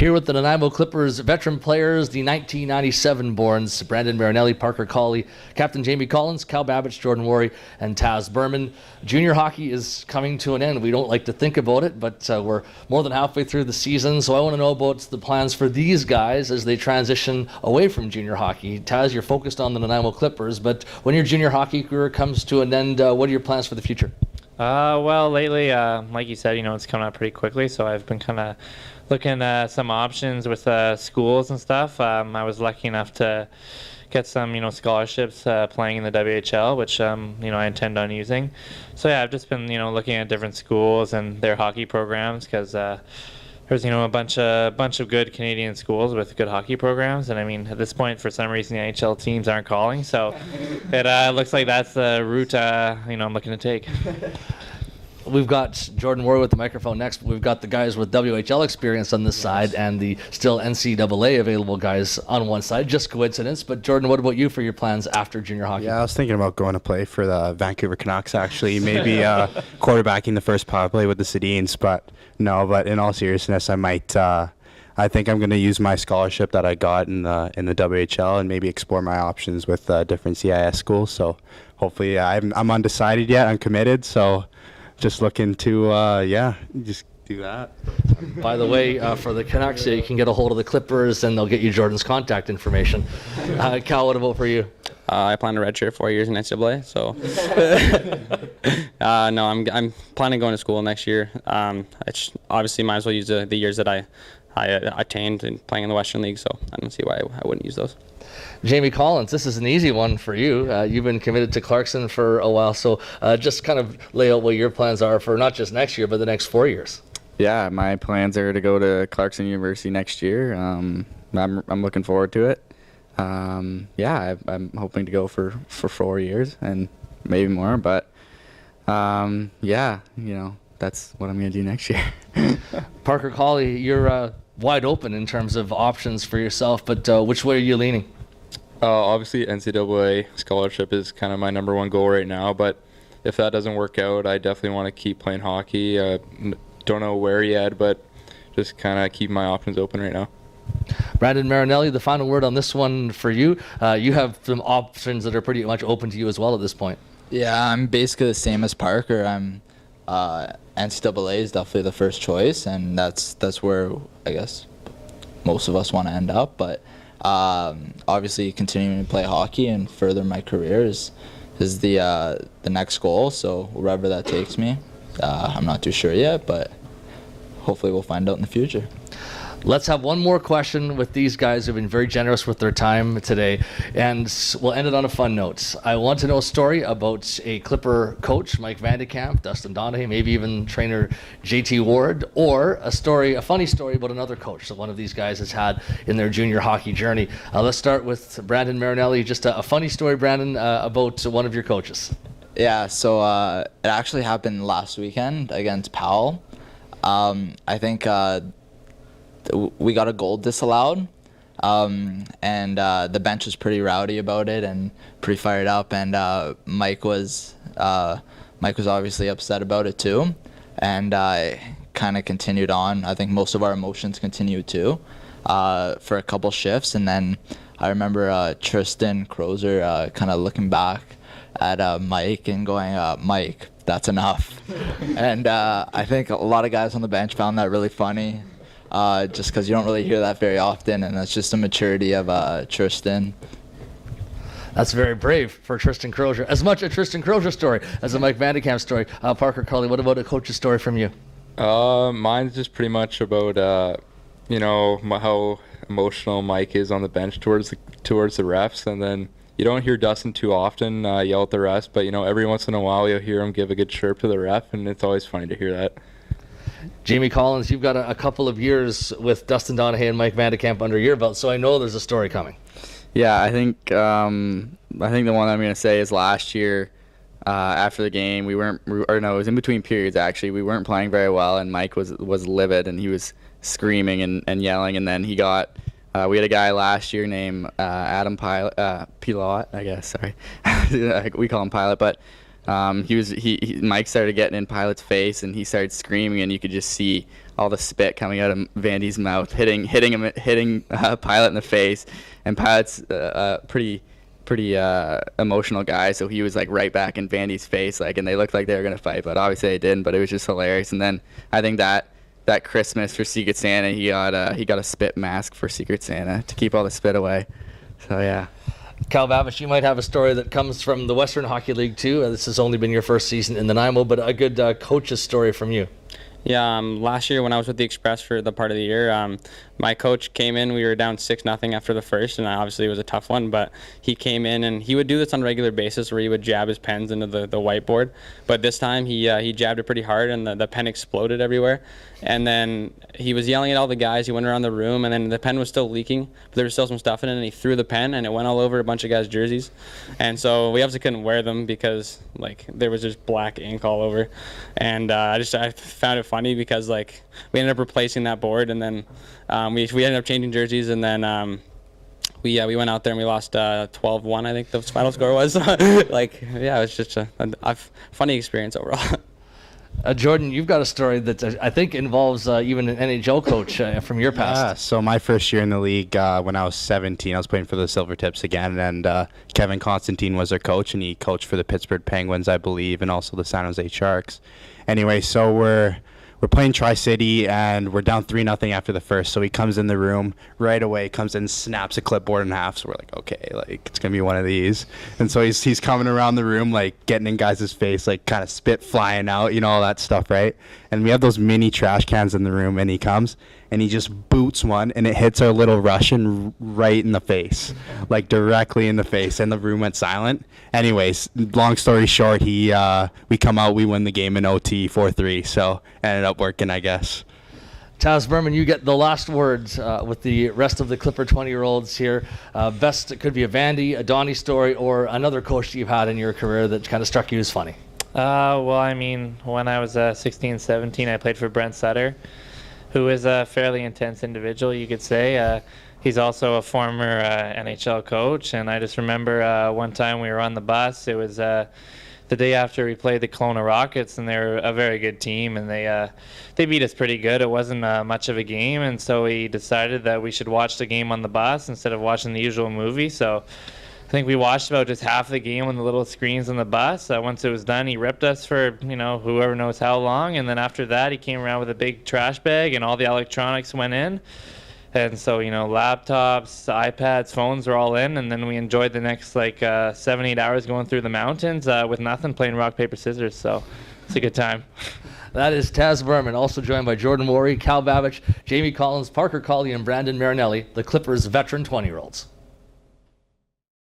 Here with the Nanaimo Clippers veteran players, the 1997 borns, Brandon Marinelli, Parker Colley, Captain Jamie Collins, Cal Babych, Jordan Wharrie, and Taz Burman. Junior hockey is coming to an end. We don't like to think about it, but we're more than halfway through the season, so I want to know about the plans for these guys as they transition away from junior hockey. Taz, you're focused on the Nanaimo Clippers, but when your junior hockey career comes to an end, what are your plans for the future? Well, lately, like you said, it's coming up pretty quickly, so I've been kind of looking at some options with schools and stuff. I was lucky enough to get some, scholarships playing in the WHL, which, I intend on using. So, yeah, I've just been, looking at different schools and their hockey programs because there's, a bunch of good Canadian schools with good hockey programs. And, at this point, for some reason, the NHL teams aren't calling. So it looks like that's the route, I'm looking to take. We've got Jordan Wharrie with the microphone next. We've got the guys with WHL experience on this side and the still NCAA available guys on one side. Just coincidence. But Jordan, what about you for your plans after junior hockey? Yeah, I was thinking about going to play for the Vancouver Canucks, actually. Maybe quarterbacking the first power play with the Sedins. But no, but in all seriousness, I might. I think I'm going to use my scholarship that I got in the WHL and maybe explore my options with different CIS schools. So hopefully, I'm undecided yet. I'm committed. So just looking to, just do that. By the way, for the Canucks, you can get a hold of the Clippers and they'll get you Jordan's contact information. Cal, what about for you? I plan to redshirt 4 years in NCAA, so no, I'm planning on going to school next year. I obviously might as well use the years that I attained in playing in the Western League, so I don't see why I wouldn't use those. Jamie Collins, this is an easy one for you. You've been committed to Clarkson for a while, so just kind of lay out what your plans are for not just next year, but the next 4 years. Yeah, my plans are to go to Clarkson University next year. I'm looking forward to it. I'm hoping to go for 4 years and maybe more, but that's what I'm going to do next year. Parker Colley, you're wide open in terms of options for yourself, but which way are you leaning? Obviously, NCAA scholarship is kind of my number one goal right now, but if that doesn't work out, I definitely want to keep playing hockey. Don't know where yet, but just kind of keep my options open right now. Brandon Marinelli, the final word on this one for you. You have some options that are pretty much open to you as well at this point. Yeah, I'm basically the same as Parker. I'm NCAA is definitely the first choice, and that's where I guess most of us want to end up. But obviously, continuing to play hockey and further my career is the next goal. So wherever that takes me, I'm not too sure yet, but hopefully we'll find out in the future. Let's have one more question with these guys who've been very generous with their time today, and we'll end it on a fun note. I want to know a story about a Clipper coach, Mike Vandekamp, Dustin Donahue, maybe even trainer JT Ward, or a funny story about another coach that one of these guys has had in their junior hockey journey. Let's start with Brandon Marinelli. Just a funny story, Brandon, about one of your coaches. Yeah, so it actually happened last weekend against Powell. I think we got a goal disallowed, and the bench was pretty rowdy about it and pretty fired up, and Mike was obviously upset about it too, and kind of continued on. I think most of our emotions continued too for a couple shifts, and then I remember Tristan Crozer kind of looking back at Mike and going, Mike, that's enough. And I think a lot of guys on the bench found that really funny. Just because you don't really hear that very often, and that's just the maturity of Tristan. That's very brave for Tristan Crozier. As much a Tristan Crozier story as a Mike Vandekamp story. Parker Colley, what about a coach's story from you? Mine's just pretty much about how emotional Mike is on the bench towards the refs, and then you don't hear Dustin too often yell at the refs, but every once in a while you'll hear him give a good chirp to the ref, and it's always funny to hear that. Jamie Collins, you've got a couple of years with Dustin Donahue and Mike Vandekamp under your belt, so I know there's a story coming. Yeah, I think the one I'm going to say is last year after the game, it was in between periods actually. We weren't playing very well, and Mike was livid, and he was screaming and yelling, and then he got we had a guy last year named Adam Pilot, I guess, sorry. We call him Pilot, but Mike started getting in Pilot's face, and he started screaming, and you could just see all the spit coming out of Vandy's mouth, hitting Pilot in the face. And Pilot's pretty emotional guy, so he was like right back in Vandy's face, like, and they looked like they were gonna fight, but obviously they didn't. But it was just hilarious. And then I think that Christmas for Secret Santa, he got a spit mask for Secret Santa to keep all the spit away. So yeah. Cal Babych, you might have a story that comes from the Western Hockey League too. This has only been your first season in Nanaimo, but a good coach's story from you. Yeah, last year when I was with the Express for the part of the year, my coach came in. We were down 6-0 after the first, and obviously it was a tough one. But he came in, and he would do this on a regular basis, where he would jab his pens into the whiteboard. But this time he jabbed it pretty hard, and the pen exploded everywhere. And then he was yelling at all the guys. He went around the room, and then the pen was still leaking, but there was still some stuff in it. And he threw the pen, and it went all over a bunch of guys' jerseys. And so we obviously couldn't wear them because like there was just black ink all over. And I found it funny because like we ended up replacing that board, and then we ended up changing jerseys, and then we went out there and we lost 12-1. I think the final score was. Like, yeah, it was just a funny experience overall. Jordan, you've got a story that I think involves even an NHL coach from your past. Yeah, so my first year in the league, when I was 17, I was playing for the Silvertips again, and Kevin Constantine was our coach, and he coached for the Pittsburgh Penguins, I believe, and also the San Jose Sharks. Anyway, so we're playing Tri-City, and we're down 3-0 after the first. So he comes in the room right away, comes in, snaps a clipboard in half. So we're like, okay, like it's gonna be one of these. And so he's coming around the room, like getting in guys' face, like kind of spit flying out, all that stuff, right? And we have those mini trash cans in the room, and he comes and he just boots one, and it hits our little Russian right in the face, like directly in the face, and the room went silent. Anyways, long story short, we come out, we win the game in OT 4-3, so ended up working, I guess. Taz Burman, you get the last words with the rest of the Clipper 20-year-olds here. Best, it could be a Vandy, a Donnie story, or another coach that you've had in your career that kind of struck you as funny. Well, I mean, when I was 16, 17, I played for Brent Sutter, who is a fairly intense individual, you could say. He's also a former NHL coach, and I just remember one time we were on the bus. It was the day after we played the Kelowna Rockets, and they're a very good team, and they beat us pretty good. It wasn't much of a game, and so we decided that we should watch the game on the bus instead of watching the usual movie. So I think we watched about just half the game on the little screens on the bus. Once it was done, he ripped us for, whoever knows how long. And then after that, he came around with a big trash bag, and all the electronics went in. And so, laptops, iPads, phones were all in. And then we enjoyed the next 7-8 hours going through the mountains with nothing, playing rock, paper, scissors. So it's a good time. That is Taz Burman, also joined by Jordan Wharrie, Cal Babych, Jamie Collins, Parker Colley, and Brandon Marinelli, the Clippers' veteran 20-year-olds.